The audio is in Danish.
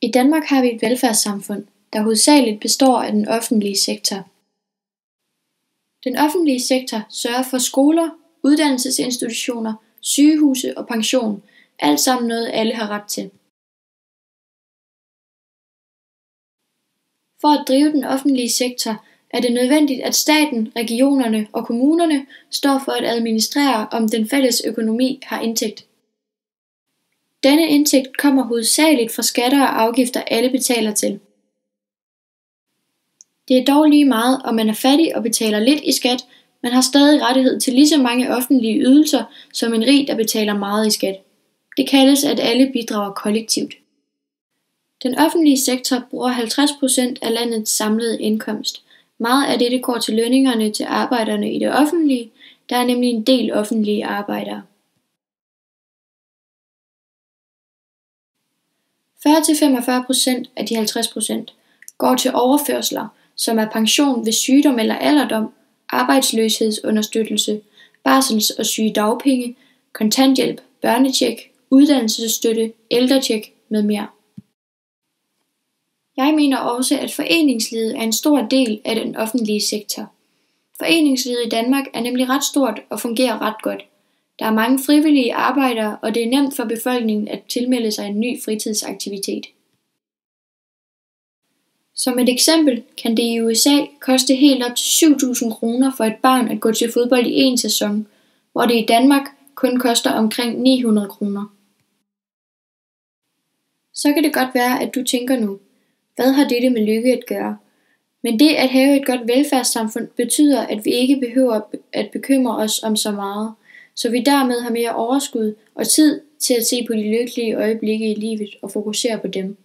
I Danmark har vi et velfærdssamfund, der hovedsageligt består af den offentlige sektor. Den offentlige sektor sørger for skoler, uddannelsesinstitutioner, sygehuse og pension, alt sammen noget alle har ret til. For at drive den offentlige sektor er det nødvendigt, at staten, regionerne og kommunerne står for at administrere, om den fælles økonomi har indtægt. Denne indtægt kommer hovedsageligt fra skatter og afgifter, alle betaler til. Det er dog lige meget, om man er fattig og betaler lidt i skat, man har stadig rettighed til lige så mange offentlige ydelser, som en rig, der betaler meget i skat. Det kaldes, at alle bidrager kollektivt. Den offentlige sektor bruger 50% af landets samlede indkomst. Meget af dette går til lønningerne til arbejderne i det offentlige. Der er nemlig en del offentlige arbejdere. 40-45% af de 50% går til overførsler, som er pension ved sygdom eller alderdom, arbejdsløshedsunderstøttelse, barsels- og sygedagpenge, kontanthjælp, børnecheck, uddannelsesstøtte, ældrecheck med mere. Jeg mener også, at foreningslivet er en stor del af den offentlige sektor. Foreningslivet i Danmark er nemlig ret stort og fungerer ret godt. Der er mange frivillige arbejdere, og det er nemt for befolkningen at tilmelde sig en ny fritidsaktivitet. Som et eksempel kan det i USA koste helt op til 7.000 kroner for et barn at gå til fodbold i en sæson, hvor det i Danmark kun koster omkring 900 kroner. Så kan det godt være, at du tænker nu, hvad har dette med lykke at gøre? Men det at have et godt velfærdssamfund betyder, at vi ikke behøver at bekymre os om så meget, så vi dermed har mere overskud og tid til at se på de lykkelige øjeblikke i livet og fokusere på dem.